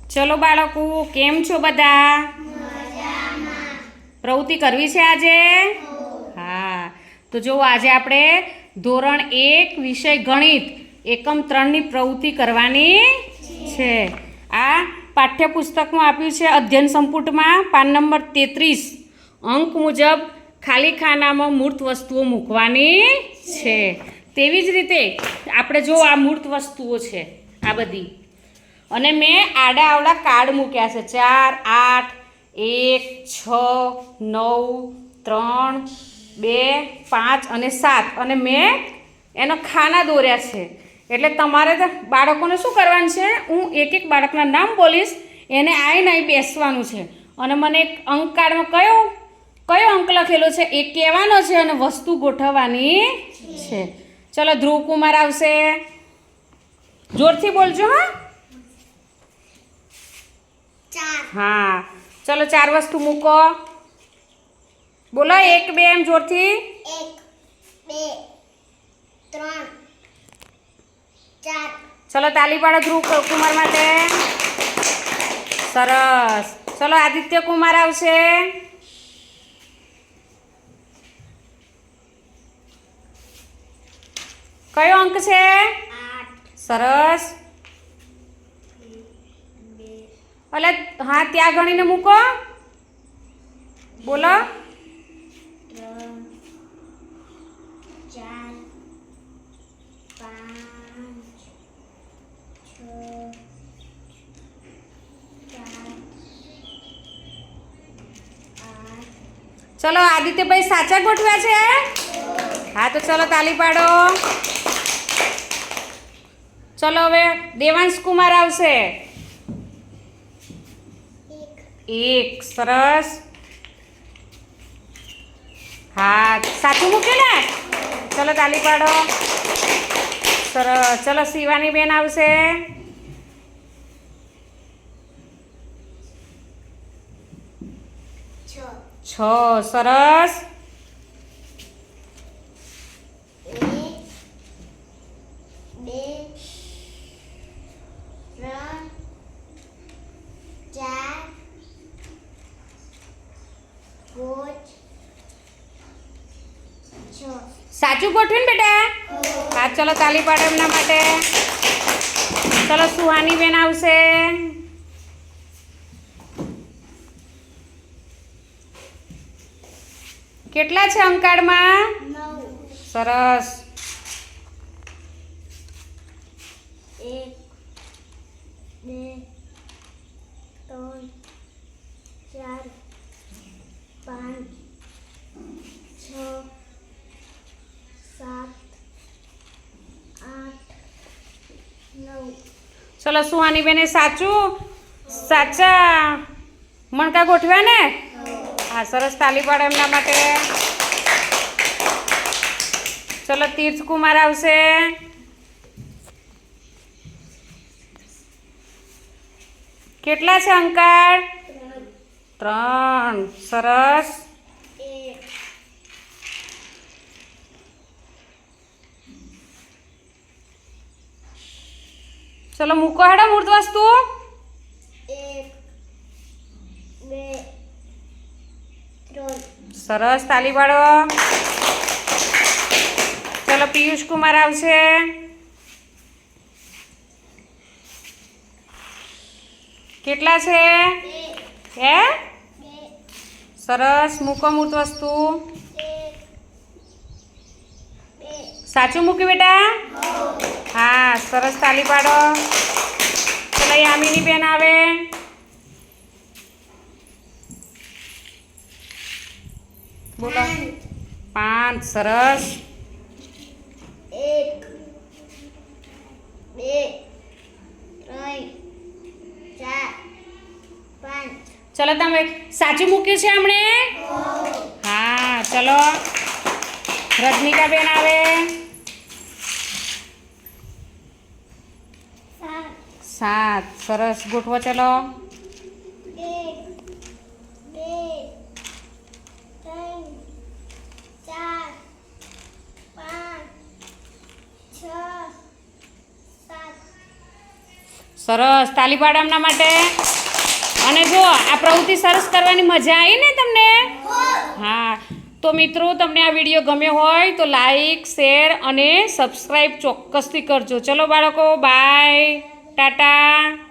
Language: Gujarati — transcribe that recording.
ચલો બાળકો, કેમ છો બધા? પ્રવૃત્તિ કરવી છે આજે? હા, તો જો આજે આપણે ધોરણ 1 વિષય ગણિત એકમ 3ની પ્રવૃત્તિ કરવાની છે. આ પાઠ્યપુસ્તકમાં આપ્યું છે અધ્યયન સંપુટમાં પાન નંબર 33 અંક મુજબ ખાલી ખાનામાં મૂર્ત વસ્તુઓ મૂકવાની છે. તેવી જ રીતે આપણે જો આ મૂર્ત વસ્તુઓ છે આ બધી, અને મેં આડા આવડા કાર્ડ મૂક્યા છે 4, 8, 1, 6, 9, 3, 2, 5 અને 7, અને મેં એનો ખાના દોર્યા છે. એટલે તમારે બાળકોને શું કરવાનું છે, હું એક એક બાળકના નામ બોલીશ, એને આવીને અહીં બેસવાનું છે અને મને એક અંક કાર્ડમાં કયો અંક લખેલો છે એ કહેવાનો છે અને વસ્તુ ગોઠવવાની છે. ચલો ધ્રુવકુમાર આવશે, જોરથી બોલજો. હા, ચલો 4 વસ્તુ મૂકો. બોલો 1, 2 એમ જોરથી. 1, 2, 3, 4. ચલો તાલી પાડો ધ્રુવકુમાર માટે. સરસ. ચલો આદિત્ય કુમાર આવશે. કયો અંક છે? 8. સરસ. અલે હા, ત્યાં ગણીને મૂકો. બોલો. 3, 4, 5, 6, 7, 8. ચલો આદિત્યભાઈ સાચા ગોઠવ્યા છે? હા, તો ચલો તાલી પાડો. ચલો હવે દેવાંશ કુમાર આવશે. 1. સરસ. હા, સાચું મૂક્યું ને? ચલો તાલી પાડો. સરસ. ચલો શિવાની બેન આવશે. 6. સરસ. 1, 2, 3, 4, 5, 6. સાચું ગોઠવ્યું ને બેટા? હા, ચલો તાલી પાડો એમના માટે. ચલો સુહાની બેન આવશે. કેટલા છે અંકાળમાં? 9. સરસ. 1, 2, 3, 4, 5, 6, 7, 8, 9. ચલો સુહાની બેને સાચા મણકા ગોઠવ્યા ને? હા, સરસ. તાલી પાડો એમના માટે. ચલો તીર્થ કુમાર આવશે. કેટલા છે અંકાળ? 3. સરસ. 1, ચલો મૂકો હેડો મૂર્ત વસ્તુ. 1, 2, 3. સરસ. તાલી પાડો. ચલો પિયુષ કુમાર આવશે. કેટલા છે? 1, હે? 2, સરસ. મૂકો મૂર્ત વસ્તુ. 1, 2. સાચું મૂક્યું બેટા? હા, સરસ. તાલી પાડો. ચલો યામિની બેન આવે. બોલો. 5. સરસ. 1, 2, 3, 4, 5. ચલો તમે સાચું મૂક્યું છે હમણે? હા, ચલો રજનિકા બેન આવે. 7. સરસ. ગોઠવો. ચલો 1, 2, 3, 4, 5, 6, 7. સરસ, તાલી પાડો એમના માટે. અને જો આ પ્રવૃત્તિ સરસ કરવાની મજા આવી ને તમને? હા, તો મિત્રો તમને આ વિડીયો ગમ્યો હોય તો લાઈક, શેર અને સબસ્ક્રાઈબ ચોક્કસથી કરજો. ચલો બાળકો, બાય, ટાટા.